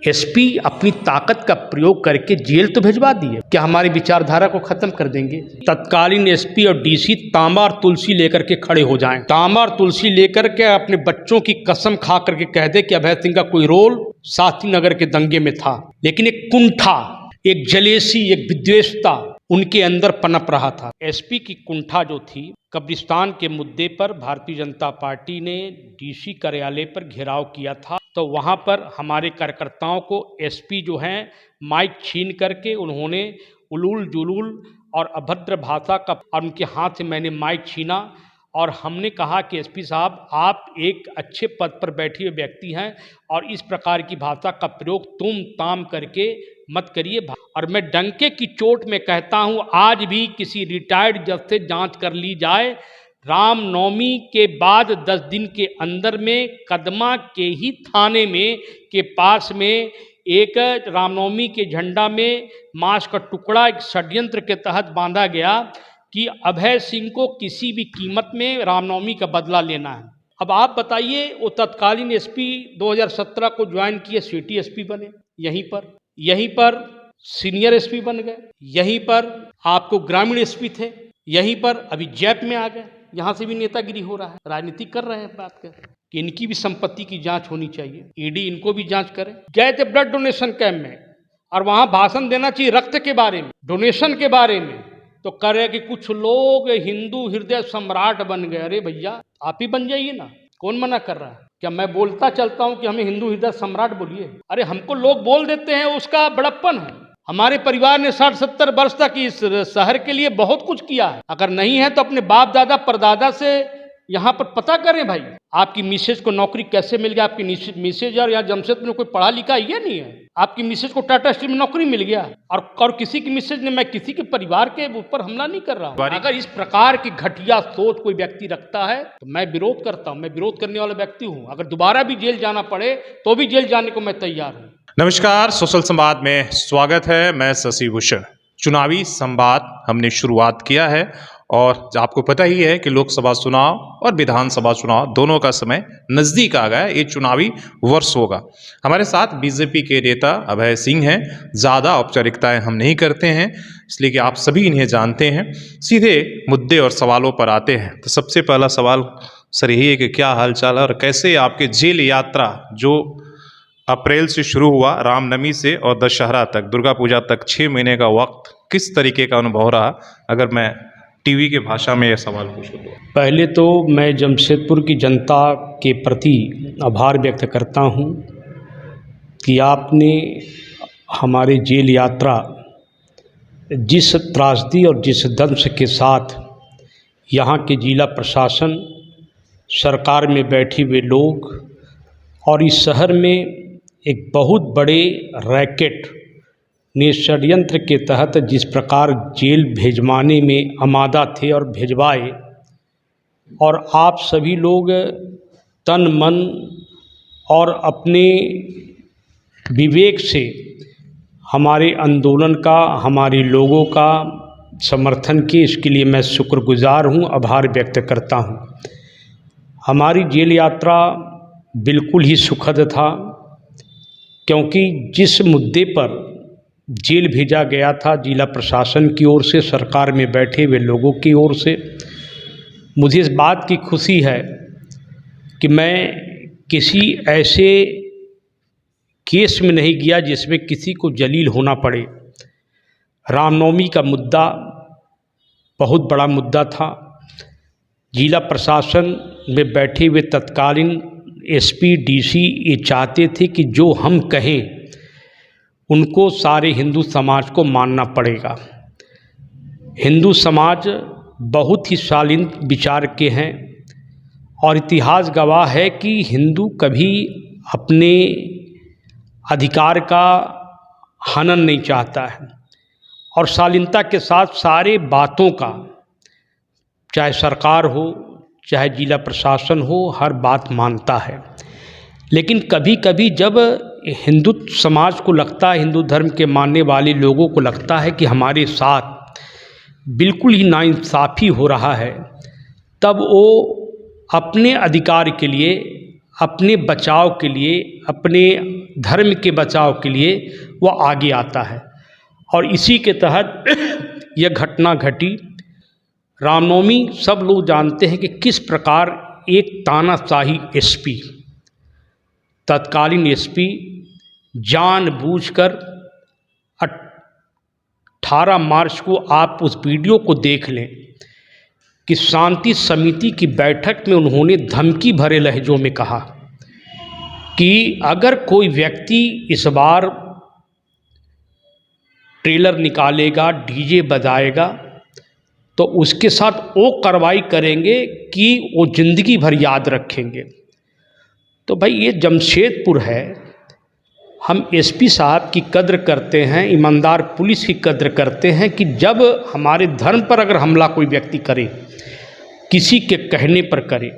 SP अपनी ताकत का प्रयोग करके जेल तो भिजवा दिए, क्या हमारी विचारधारा को खत्म कर देंगे? तत्कालीन एसपी और डीसी तांबा और तुलसी लेकर के खड़े हो जाएं, तांबा और तुलसी लेकर के अपने बच्चों की कसम खा करके कह दे कि अभय सिंह का कोई रोल शास्त्री नगर के दंगे में था, लेकिन एक कुंठा, एक जलेसी, एक विद्वेषता उनके अंदर पनप रहा था। एसपी की कुंठा जो थी, कब्रिस्तान के मुद्दे पर भारतीय जनता पार्टी ने डीसी कार्यालय पर घेराव किया था, तो वहां पर हमारे कार्यकर्ताओं को एसपी जो हैं माइक छीन करके उन्होंने उलूल जुलूल और अभद्र भाषा का, और उनके हाथ से मैंने माइक छीना और हमने कहा कि एसपी साहब, आप एक अच्छे पद पर बैठे हुए व्यक्ति हैं और इस प्रकार की भाषा का प्रयोग तुम ताम करके मत करिए। और मैं डंके की चोट में कहता हूं, आज भी किसी रिटायर्ड जज से जांच कर ली जाए, रामनवमी के बाद 10 दिन के अंदर में कदमा के ही थाने में के पास में एक रामनवमी के झंडा में मांस का टुकड़ा एक षड्यंत्र के तहत बांधा गया कि अभय सिंह को किसी भी कीमत में रामनवमी का बदला लेना है। अब आप बताइए, वो तत्कालीन एसपी 2017 को ज्वाइन किए, सिटी एसपी बने, यहीं पर सीनियर एसपी बन गए, यहीं पर आपको ग्रामीण एसपी थे, यहीं पर अभी जैप में आ गए, यहाँ से भी नेतागिरी हो रहा है, राजनीति कर रहे हैं। बात कर कि इनकी भी संपत्ति की जांच होनी चाहिए, ईडी इनको भी जांच करे। गए थे ब्लड डोनेशन कैंप में और वहां भाषण देना चाहिए रक्त के बारे में, डोनेशन के बारे में, तो कर रहे कि कुछ लोग हिंदू हृदय सम्राट बन गए। अरे भैया, आप ही बन जाइए ना, कौन मना कर रहा है? क्या मैं बोलता चलता हूं कि हमें हिंदू हृदय सम्राट बोलिए? अरे हमको लोग बोल देते हैं, उसका बड़प्पन है। हमारे परिवार ने 60-70 वर्ष तक इस शहर के लिए बहुत कुछ किया है। अगर नहीं है तो अपने बाप दादा परदादा से यहाँ पर पता करें भाई, आपकी मिसेज को नौकरी कैसे मिल गया? आपकी मिसेज और यहाँ जमशेदपुर में कोई पढ़ा लिखा ये नहीं है, आपकी मिसेज को टाटा स्टील में नौकरी मिल गया, और किसी की मिसेज ने, मैं किसी के परिवार के ऊपर हमला नहीं कर रहा हूँ। अगर इस प्रकार की घटिया सोच कोई व्यक्ति रखता है तो मैं विरोध करता हूँ, मैं विरोध करने वाला व्यक्ति हूँ। अगर दोबारा भी जेल जाना पड़े तो भी जेल जाने को मैं तैयार हूँ। नमस्कार, सोशल संवाद में स्वागत है। मैं शशि भूषण। चुनावी संवाद हमने शुरुआत किया है और आपको पता ही है कि लोकसभा चुनाव और विधानसभा चुनाव दोनों का समय नज़दीक आ गया। ये चुनावी वर्ष होगा। हमारे साथ बीजेपी के नेता अभय सिंह हैं। ज़्यादा औपचारिकताएं हम नहीं करते हैं, इसलिए कि आप सभी इन्हें जानते हैं। सीधे मुद्दे और सवालों पर आते हैं। तो सबसे पहला सवाल सर यही है कि क्या हालचाल है और कैसे आपके जेल यात्रा जो अप्रैल से शुरू हुआ, रामनवमी से और दशहरा तक, दुर्गा पूजा तक 6 महीने का वक्त, किस तरीके का अनुभव रहा? अगर मैं टीवी के भाषा में यह सवाल पूछूं तो। पहले तो मैं जमशेदपुर की जनता के प्रति आभार व्यक्त करता हूं कि आपने हमारे जेल यात्रा जिस त्रासदी और जिस दंश के साथ यहाँ के जिला प्रशासन, सरकार में बैठे हुए लोग और इस शहर में एक बहुत बड़े रैकेट ने षड्यंत्र के तहत जिस प्रकार जेल भेजवाने में आमादा थे और भेजवाए, और आप सभी लोग तन मन और अपने विवेक से हमारे आंदोलन का, हमारे लोगों का समर्थन किए, इसके लिए मैं शुक्रगुजार हूँ, आभार व्यक्त करता हूँ। हमारी जेल यात्रा बिल्कुल ही सुखद था, क्योंकि जिस मुद्दे पर जेल भेजा गया था जिला प्रशासन की ओर से, सरकार में बैठे हुए लोगों की ओर से, मुझे इस बात की खुशी है कि मैं किसी ऐसे केस में नहीं गया जिसमें किसी को जलील होना पड़े। रामनवमी का मुद्दा बहुत बड़ा मुद्दा था। जिला प्रशासन में बैठे हुए तत्कालीन एसपी, डीसी ये चाहते थे कि जो हम कहें उनको सारे हिंदू समाज को मानना पड़ेगा। हिंदू समाज बहुत ही शालीन विचार के हैं और इतिहास गवाह है कि हिंदू कभी अपने अधिकार का हनन नहीं चाहता है और शालीनता के साथ सारे बातों का, चाहे सरकार हो चाहे जिला प्रशासन हो, हर बात मानता है। लेकिन कभी कभी जब हिंदू समाज को लगता है, हिंदू धर्म के मानने वाले लोगों को लगता है कि हमारे साथ बिल्कुल ही नाइंसाफ़ी हो रहा है, तब वो अपने अधिकार के लिए अपने बचाव के लिए, अपने धर्म के बचाव के लिए वो आगे आता है। और इसी के तहत यह घटना घटी। रामनवमी सब लोग जानते हैं कि किस प्रकार एक तानाशाही एसपी, तत्कालीन एसपी जानबूझकर 18 मार्च को आप उस वीडियो को देख लें कि शांति समिति की बैठक में उन्होंने धमकी भरे लहजों में कहा कि अगर कोई व्यक्ति इस बार ट्रेलर निकालेगा, डीजे बजाएगा, तो उसके साथ वो कार्रवाई करेंगे कि वो ज़िंदगी भर याद रखेंगे। तो भाई ये जमशेदपुर है, हम एसपी साहब की कद्र करते हैं, ईमानदार पुलिस की कद्र करते हैं कि जब हमारे धर्म पर अगर हमला कोई व्यक्ति करे, किसी के कहने पर करे,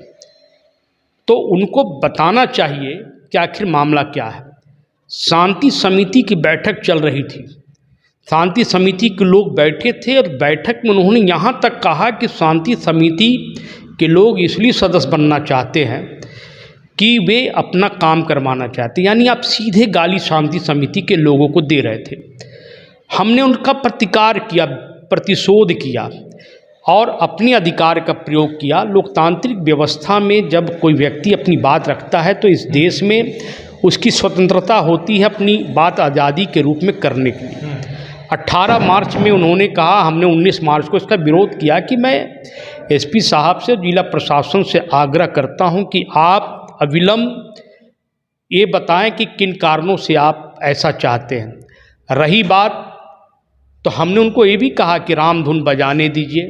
तो उनको बताना चाहिए कि आखिर मामला क्या है। शांति समिति की बैठक चल रही थी, शांति समिति के लोग बैठे थे और बैठक में उन्होंने यहाँ तक कहा कि शांति समिति के लोग इसलिए सदस्य बनना चाहते हैं कि वे अपना काम करवाना चाहते हैं। यानी आप सीधे गाली शांति समिति के लोगों को दे रहे थे। हमने उनका प्रतिकार किया, प्रतिशोध किया और अपने अधिकार का प्रयोग किया। लोकतांत्रिक व्यवस्था में जब कोई व्यक्ति अपनी बात रखता है तो इस देश में उसकी स्वतंत्रता होती है अपनी बात आज़ादी के रूप में करने के लिए। 18 मार्च में उन्होंने कहा, हमने 19 मार्च को इसका विरोध किया कि मैं एसपी साहब से, जिला प्रशासन से आग्रह करता हूं कि आप अविलंब ये बताएं कि किन कारणों से आप ऐसा चाहते हैं। रही बात, तो हमने उनको ये भी कहा कि राम धुन बजाने दीजिए,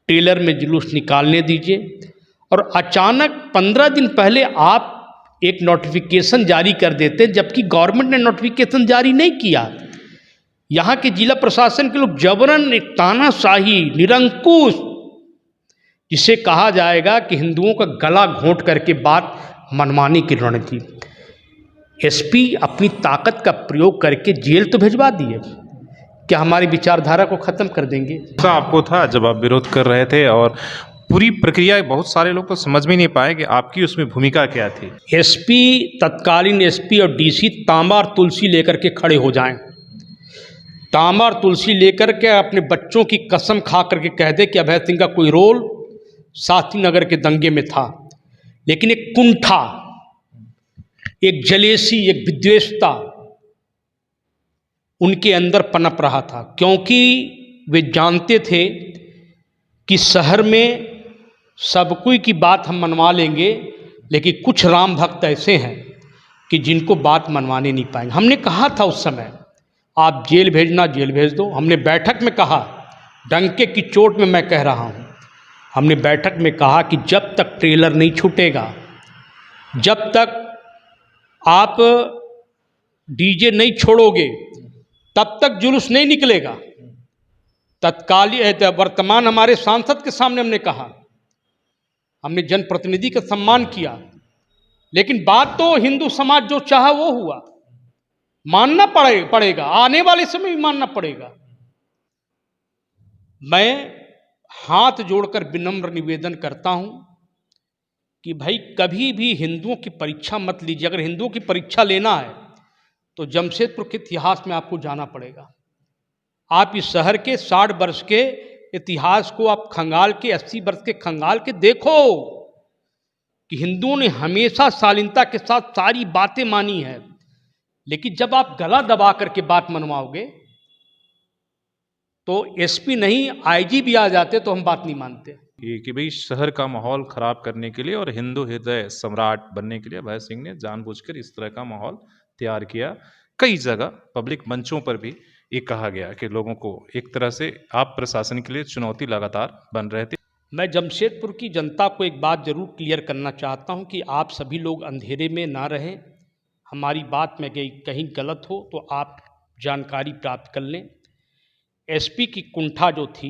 ट्रेलर में जुलूस निकालने दीजिए। और अचानक 15 दिन पहले आप एक नोटिफिकेशन जारी कर देते, जबकि गवर्नमेंट ने नोटिफिकेशन जारी नहीं किया। यहाँ के जिला प्रशासन के लोग जबरन एक तानाशाही, निरंकुश, जिसे कहा जाएगा कि हिंदुओं का गला घोंट करके बात मनवाने की रणनीति। एसपी अपनी ताकत का प्रयोग करके जेल तो भिजवा दिए, क्या हमारी विचारधारा को ख़त्म कर देंगे? ऐसा आपको था जब आप विरोध कर रहे थे, और पूरी प्रक्रिया बहुत सारे लोग तो समझ भी नहीं पाए कि आपकी उसमें भूमिका क्या थी। एसपी, तत्कालीन एसपी और डीसी तांबा और तुलसी लेकर के खड़े हो जाएं, तांबा और तुलसी लेकर के अपने बच्चों की कसम खा करके कह दे कि अभय सिंह का कोई रोल शास्त्री नगर के दंगे में था। लेकिन एक कुंठा, एक जलेसी, एक विद्वेषता उनके अंदर पनप रहा था, क्योंकि वे जानते थे कि शहर में सब कोई की बात हम मनवा लेंगे, लेकिन कुछ राम भक्त ऐसे हैं कि जिनको बात मनवाने नहीं पाएंगे। हमने कहा था उस समय, आप जेल भेजना, जेल भेज दो। हमने बैठक में कहा, डंके की चोट में मैं कह रहा हूँ, हमने बैठक में कहा कि जब तक ट्रेलर नहीं छूटेगा, जब तक आप डीजे नहीं छोड़ोगे, तब तक जुलूस नहीं निकलेगा। तत्कालीन वर्तमान हमारे सांसद के सामने हमने कहा, हमने जनप्रतिनिधि का सम्मान किया, लेकिन बात तो हिंदू समाज जो चाहा वो हुआ, मानना पड़ेगा, आने वाले समय भी मानना पड़ेगा। मैं हाथ जोड़कर विनम्र निवेदन करता हूं कि भाई कभी भी हिंदुओं की परीक्षा मत लीजिए। अगर हिंदुओं की परीक्षा लेना है तो जमशेदपुर के इतिहास में आपको जाना पड़ेगा। आप इस शहर के 60 वर्ष के इतिहास को आप खंगाल के, 80 वर्ष के खंगाल के देखो कि हिंदुओं ने हमेशा शालीनता के साथ सारी बातें मानी है। लेकिन जब आप गला दबा करके बात मनवाओगे तो एसपी नहीं, आईजी भी आ जाते तो हम बात नहीं मानते। ये कि भाई शहर का माहौल खराब करने के लिए और हिंदू हृदय सम्राट बनने के लिए अभय सिंह ने जानबूझकर इस तरह का माहौल तैयार किया। कई जगह पब्लिक मंचों पर भी ये कहा गया कि लोगों को एक तरह से आप प्रशासन के लिए चुनौती लगातार बन रहे थे। मैं जमशेदपुर की जनता को एक बात जरूर क्लियर करना चाहता हूं कि आप सभी लोग अंधेरे में ना रहें। हमारी बात में कहीं गलत हो तो आप जानकारी प्राप्त कर लें। एसपी की कुंठा जो थी,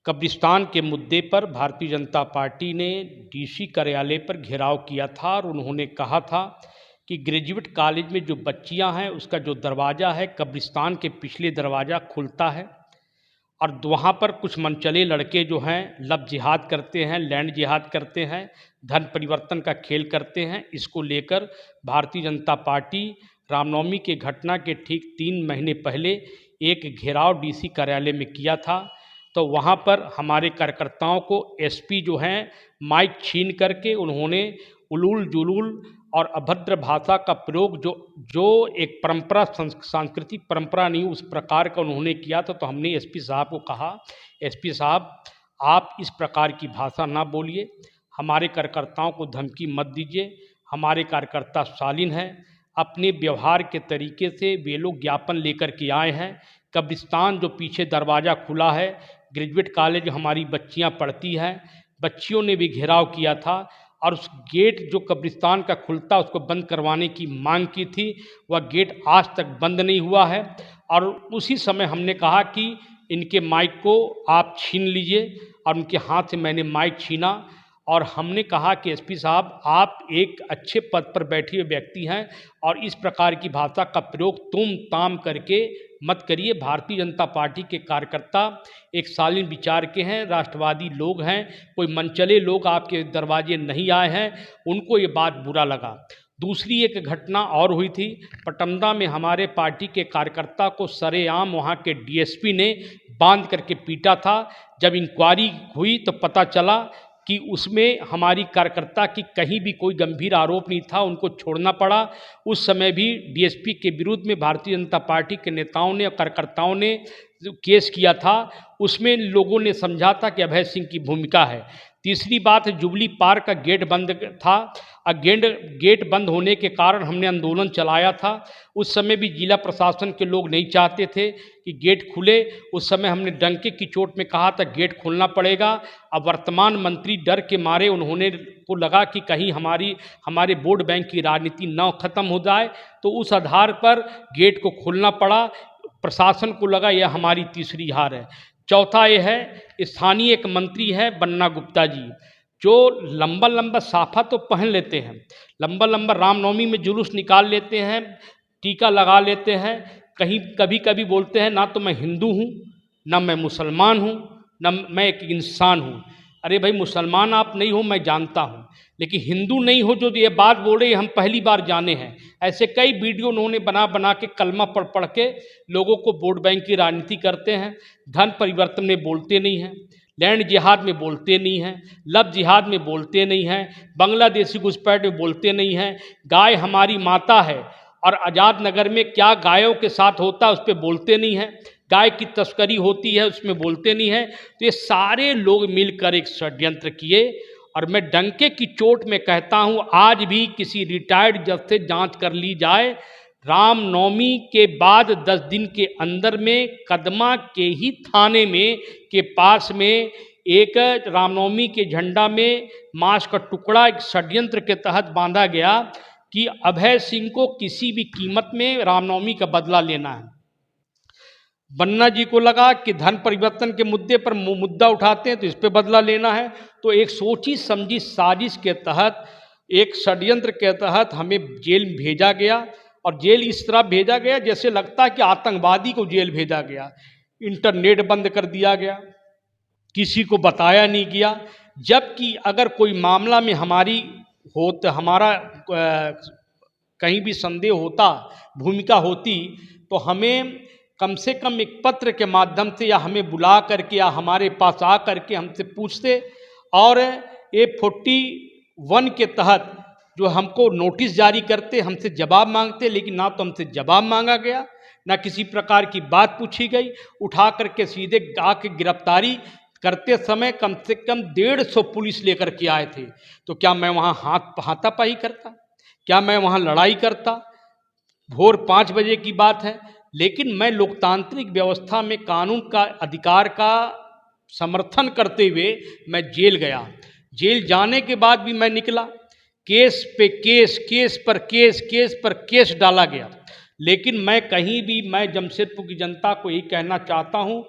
कब्रिस्तान के मुद्दे पर भारतीय जनता पार्टी ने डीसी कार्यालय पर घेराव किया था और उन्होंने कहा था कि ग्रेजुएट कॉलेज में जो बच्चियां हैं उसका जो दरवाज़ा है कब्रिस्तान के पिछले दरवाज़ा खुलता है और वहाँ पर कुछ मनचले लड़के जो हैं लव जिहाद करते हैं, लैंड जिहाद करते हैं, धन परिवर्तन का खेल करते हैं। इसको लेकर भारतीय जनता पार्टी रामनवमी के घटना के ठीक 3 महीने पहले एक घेराव डीसी कार्यालय में किया था। तो वहाँ पर हमारे कार्यकर्ताओं को एसपी जो हैं माइक छीन करके उन्होंने उलूल जुलूल और अभद्र भाषा का प्रयोग जो एक परंपरा सांस्कृतिक परंपरा नहीं उस प्रकार का उन्होंने किया था। तो हमने एसपी साहब को कहा, एसपी साहब आप इस प्रकार की भाषा ना बोलिए, हमारे कार्यकर्ताओं को धमकी मत दीजिए, हमारे कार्यकर्ता शालीन हैं, अपने व्यवहार के तरीके से वे लोग ज्ञापन लेकर के आए हैं। कब्रिस्तान जो पीछे दरवाज़ा खुला है, ग्रेजुएट कॉलेज हमारी बच्चियां पढ़ती हैं, बच्चियों ने भी घेराव किया था और उस गेट जो कब्रिस्तान का खुलता उसको बंद करवाने की मांग की थी, वह गेट आज तक बंद नहीं हुआ है। और उसी समय हमने कहा कि इनके माइक को आप छीन लीजिए और उनके हाथ से मैंने माइक छीना और हमने कहा कि एसपी साहब आप एक अच्छे पद पर बैठे हुए व्यक्ति हैं और इस प्रकार की भाषा का प्रयोग तुम ताम करके मत करिए। भारतीय जनता पार्टी के कार्यकर्ता एक शालीन विचार के हैं, राष्ट्रवादी लोग हैं, कोई मनचले लोग आपके दरवाजे नहीं आए हैं, उनको ये बात बुरा लगा। दूसरी एक घटना और हुई थी, पटमदा में हमारे पार्टी के कार्यकर्ता को सरेआम वहाँ के डीएसपी ने बांध करके पीटा था। जब इंक्वायरी हुई तो पता चला कि उसमें हमारी कार्यकर्ता की कहीं भी कोई गंभीर आरोप नहीं था, उनको छोड़ना पड़ा। उस समय भी डीएसपी के विरुद्ध में भारतीय जनता पार्टी के नेताओं ने और कार्यकर्ताओं ने जो केस किया था उसमें लोगों ने समझा था कि अभय सिंह की भूमिका है। तीसरी बात, जुबली पार्क का गेट बंद था और गेट बंद होने के कारण हमने आंदोलन चलाया था। उस समय भी जिला प्रशासन के लोग नहीं चाहते थे कि गेट खुले। उस समय हमने डंके की चोट में कहा था गेट खोलना पड़ेगा। अब वर्तमान मंत्री डर के मारे उन्होंने को लगा कि कहीं हमारे वोट बैंक की राजनीति न खत्म हो जाए, तो उस आधार पर गेट को खोलना पड़ा। प्रशासन को लगा यह हमारी तीसरी हार है। चौथा ये है, स्थानीय एक मंत्री है बन्ना गुप्ता जी, जो लंबा लंबा साफा तो पहन लेते हैं, लंबा लंबा रामनवमी में जुलूस निकाल लेते हैं, टीका लगा लेते हैं, कहीं कभी कभी बोलते हैं ना तो मैं हिंदू हूँ, ना मैं मुसलमान हूँ, ना मैं एक इंसान हूँ। अरे भाई, मुसलमान आप नहीं हो मैं जानता हूँ, लेकिन हिंदू नहीं हो जो ये बात बोल रहे हम पहली बार जाने हैं। ऐसे कई वीडियो उन्होंने बना के कलमा पढ़ के लोगों को वोट बैंक की राजनीति करते हैं। धन परिवर्तन में बोलते नहीं हैं, लैंड जिहाद में बोलते नहीं हैं, लव जिहाद में बोलते नहीं हैं, बांग्लादेशी घुसपैठ में बोलते नहीं हैं, गाय हमारी माता है और आज़ाद नगर में क्या गायों के साथ होता है उस पर बोलते नहीं हैं, गाय की तस्करी होती है उसमें बोलते नहीं हैं। तो ये सारे लोग मिलकर एक षड्यंत्र किए और मैं डंके की चोट में कहता हूँ आज भी किसी रिटायर्ड जज से जांच कर ली जाए। रामनवमी के बाद 10 दिन के अंदर में कदमा के ही थाने में के पास में एक रामनवमी के झंडा में मांस का टुकड़ा एक षड्यंत्र के तहत बांधा गया कि अभय सिंह को किसी भी कीमत में रामनवमी का बदला लेना है। बन्ना जी को लगा कि धन परिवर्तन के मुद्दे पर मुद्दा उठाते हैं तो इस पे बदला लेना है। तो एक सोची समझी साजिश के तहत, एक षड्यंत्र के तहत हमें जेल भेजा गया और जेल इस तरह भेजा गया जैसे लगता है कि आतंकवादी को जेल भेजा गया। इंटरनेट बंद कर दिया गया, किसी को बताया नहीं गया। जबकि अगर कोई मामला में हमारा कहीं भी संदेह होता, भूमिका होती, तो हमें कम से कम एक पत्र के माध्यम से या हमें बुला करके या हमारे पास आ करके हमसे पूछते और A41 के तहत जो हमको नोटिस जारी करते, हमसे जवाब मांगते, लेकिन ना तो हमसे जवाब मांगा गया, ना किसी प्रकार की बात पूछी गई। उठा करके सीधे आके गिरफ्तारी करते समय कम से कम 150 पुलिस लेकर के आए थे। तो क्या मैं वहाँ हाथापाई करता? क्या मैं वहाँ लड़ाई करता? भोर 5 बजे की बात है, लेकिन मैं लोकतांत्रिक व्यवस्था में कानून का अधिकार का समर्थन करते हुए मैं जेल गया। जेल जाने के बाद भी मैं निकला, केस पे केस, केस पर केस, केस पर केस डाला गया। लेकिन मैं कहीं भी, मैं जमशेदपुर की जनता को यही कहना चाहता हूँ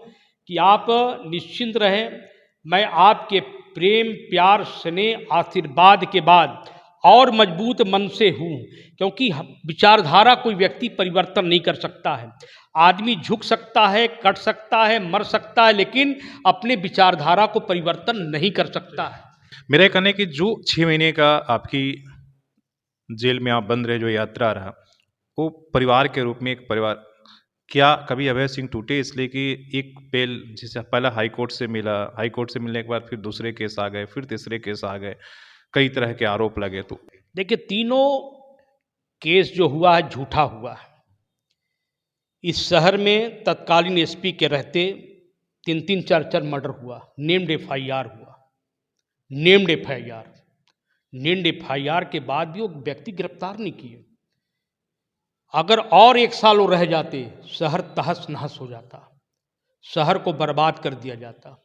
कि आप निश्चिंत रहें। मैं आपके प्रेम, प्यार, स्नेह, आशीर्वाद के बाद और मजबूत मन से हूँ, क्योंकि विचारधारा कोई व्यक्ति परिवर्तन नहीं कर सकता है। आदमी झुक सकता है, कट सकता है, मर सकता है, लेकिन अपने विचारधारा को परिवर्तन नहीं कर सकता है। मेरा ये कहना है कि जो 6 महीने का आपकी जेल में आप बंद रहे, जो यात्रा रहा, वो परिवार के रूप में एक परिवार, क्या कभी अभय सिंह टूटे? इसलिए कि एक बेल, जैसे पहला हाई कोर्ट से मिला, हाई कोर्ट से मिलने के बाद फिर दूसरे केस आ गए, फिर तीसरे केस आ गए, कई तरह के आरोप लगे, तो देखिए, तीनों केस जो हुआ है झूठा हुआ है। इस शहर में तत्कालीन एसपी के रहते 3-3 4-4 मर्डर हुआ, नेम्ड एफआईआर हुआ, नेम्ड एफआईआर, नेम्ड एफआईआर के बाद भी वो व्यक्ति गिरफ्तार नहीं किए। अगर और 1 साल वो रह जाते, शहर तहस नहस हो जाता, शहर को बर्बाद कर दिया जाता।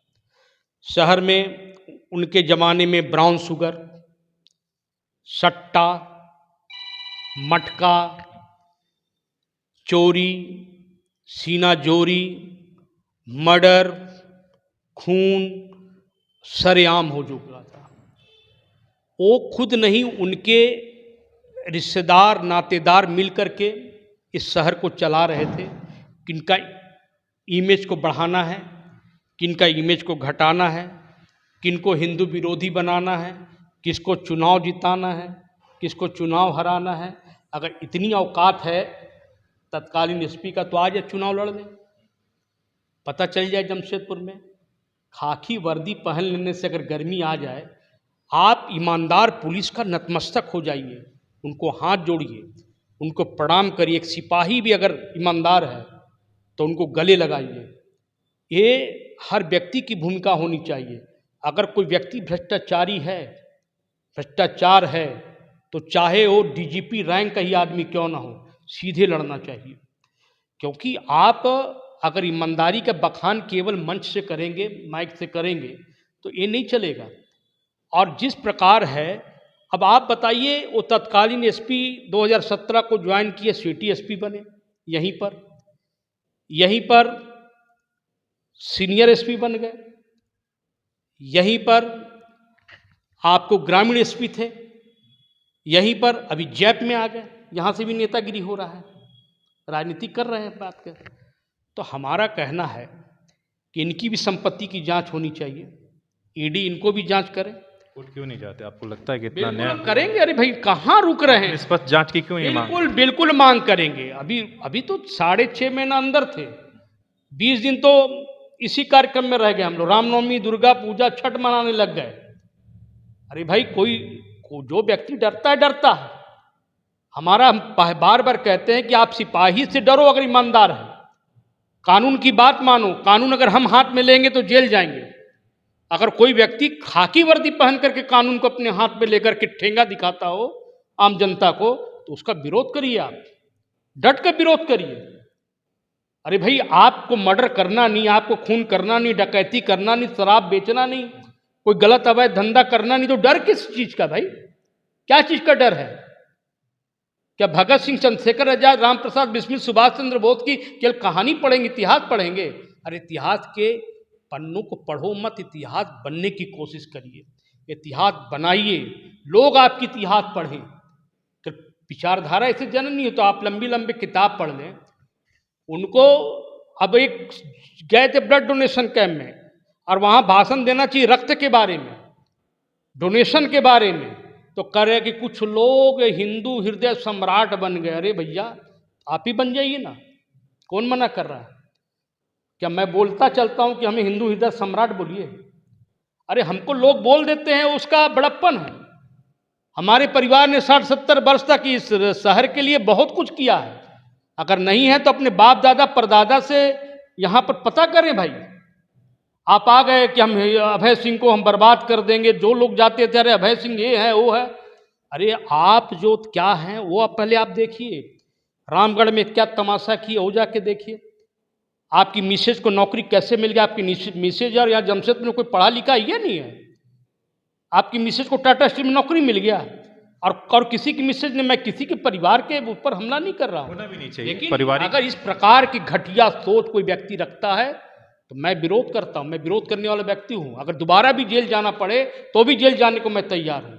शहर में उनके ज़माने में ब्राउन शुगर, सट्टा, मटका, चोरी, सीना जोरी, मर्डर, खून सरेआम हो चुका था। वो खुद नहीं, उनके रिश्तेदार नातेदार मिलकर के इस शहर को चला रहे थे। किनका इमेज को बढ़ाना है, किनका इमेज को घटाना है, किनको हिंदू विरोधी बनाना है, किसको चुनाव जिताना है, किसको चुनाव हराना है। अगर इतनी औकात है तत्कालीन एसपी का, तो आज ये चुनाव लड़ लें। पता चल जाए जमशेदपुर में, खाकी वर्दी पहन लेने से अगर गर्मी आ जाए, आप ईमानदार पुलिस का नतमस्तक हो जाइए, उनको हाथ जोड़िए, उनको प्रणाम करिए। एक सिपाही भी अगर ईमानदार है तो उनको गले लगाइए। ये हर व्यक्ति की भूमिका होनी चाहिए। अगर कोई व्यक्ति भ्रष्टाचारी है, भ्रष्टाचार है, तो चाहे वो डीजीपी रैंक का ही आदमी क्यों ना हो, सीधे लड़ना चाहिए। क्योंकि आप अगर ईमानदारी का बखान केवल मंच से करेंगे, माइक से करेंगे, तो ये नहीं चलेगा। और जिस प्रकार है, अब आप बताइए, वो तत्कालीन एसपी 2017 को ज्वाइन किए, सिटी एसपी बने, यहीं पर सीनियर एसपी बन गए, यहीं पर आपको ग्रामीण एसपी थे, यहीं पर अभी जैप में आ गए, यहाँ से भी नेतागिरी हो रहा है, राजनीति कर रहे हैं बात कर। तो हमारा कहना है कि इनकी भी संपत्ति की जांच होनी चाहिए, ईडी इनको भी जांच करे। कोर्ट क्यों नहीं जाते? आपको लगता है कि इतना न्याय बिल्कुल करेंगे। अरे भाई, कहाँ रुक रहे हैं? निष्पक्ष जांच की क्यों ये मांग? बिल्कुल बिल्कुल मांग करेंगे। अभी तो 6.5 महीना अंदर थे, 20 दिन तो इसी कार्यक्रम में रह गए हम लोग। रामनवमी, दुर्गा पूजा, छठ मनाने लग गए। अरे भाई, जो व्यक्ति डरता है। हम बार बार कहते हैं कि आप सिपाही से डरो अगर ईमानदार है, कानून की बात मानो। कानून अगर हम हाथ में लेंगे तो जेल जाएंगे। अगर कोई व्यक्ति खाकी वर्दी पहन करके कानून को अपने हाथ में लेकर के ठेंगा दिखाता हो आम जनता को, तो उसका विरोध करिए, आप डट कर विरोध करिए। अरे भाई, आपको मर्डर करना नहीं, आपको खून करना नहीं, डकैती करना नहीं, शराब बेचना नहीं, कोई गलत अवैध धंधा करना नहीं, तो डर किस चीज का भाई? क्या चीज का डर है? क्या भगत सिंह, चंद्रशेखर आजाद, राम प्रसाद बिस्मिल, सुभाष चंद्र बोस की केवल कहानी पढ़ेंगे, इतिहास पढ़ेंगे? अरे इतिहास के पन्नों को पढ़ो मत, इतिहास बनने की कोशिश करिए, इतिहास बनाइए, लोग आपकी इतिहास पढ़ें। विचारधारा ऐसे जन्म नहीं हो तो आप लंबी लंबी किताब पढ़ लें। उनको अब एक गए थे ब्लड डोनेशन कैंप में, और वहाँ भाषण देना चाहिए रक्त के बारे में, डोनेशन के बारे में, तो कह रहे कि कुछ लोग हिंदू हृदय सम्राट बन गए। अरे भैया, आप ही बन जाइए ना, कौन मना कर रहा है? क्या मैं बोलता चलता हूँ कि हमें हिंदू हृदय सम्राट बोलिए? अरे हमको लोग बोल देते हैं, उसका बड़प्पन है। हमारे परिवार ने 60-70 वर्ष तक इस शहर के लिए बहुत कुछ किया है। अगर नहीं है तो अपने बाप दादा परदादा से यहाँ पर पता करें भाई। आप आ गए कि हम अभय सिंह को हम बर्बाद कर देंगे, जो लोग जाते थे अरे अभय सिंह ये है वो है। अरे आप जो क्या हैं वो आप पहले आप देखिए, रामगढ़ में क्या तमाशा किए वो जाके देखिए। आपकी मिसेज को नौकरी कैसे मिल गया? आपकी मिसेज और यहाँ जमशेदपुर में कोई पढ़ा लिखा ये नहीं है, आपकी मिसेज को टाटा स्टील में नौकरी मिल गया। और किसी की मिसेज ने, मैं किसी के परिवार के ऊपर हमला नहीं कर रहा हूँ, होना भी नहीं चाहिए। लेकिन अगर इस प्रकार की घटिया सोच कोई व्यक्ति रखता है तो मैं विरोध करता हूँ। मैं विरोध करने वाला व्यक्ति हूँ। अगर दोबारा भी जेल जाना पड़े तो भी जेल जाने को मैं तैयार हूँ।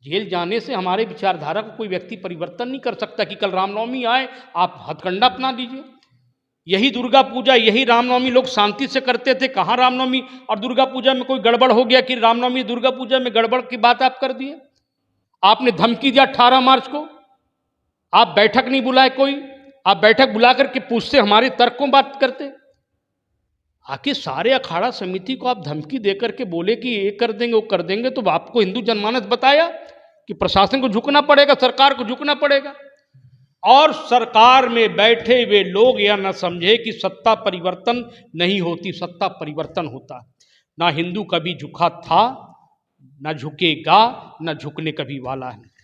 जेल जाने से हमारे विचारधारा को कोई व्यक्ति परिवर्तन नहीं कर सकता कि कल रामनवमी आए आप हथकंडा अपना लीजिए। यही दुर्गा पूजा, यही रामनवमी लोग शांति से करते थे। कहाँ रामनवमी और दुर्गा पूजा में कोई गड़बड़ हो गया कि रामनवमी दुर्गा पूजा में गड़बड़ की बात आप कर दिए। आपने धमकी दिया 18 मार्च को, आप बैठक नहीं बुलाए कोई, आप बैठक बुला करके पूछते, हमारे तर्कों बात करते। आखिर सारे अखाड़ा समिति को आप धमकी देकर के बोले कि ये कर देंगे वो कर देंगे, तो आपको हिंदू जनमानस बताया कि प्रशासन को झुकना पड़ेगा, सरकार को झुकना पड़ेगा। और सरकार में बैठे हुए लोग यह न समझे कि सत्ता परिवर्तन नहीं होती, सत्ता परिवर्तन होता है। ना हिंदू कभी झुका था, ना झुकेगा, ना झुकने कभी वाला है।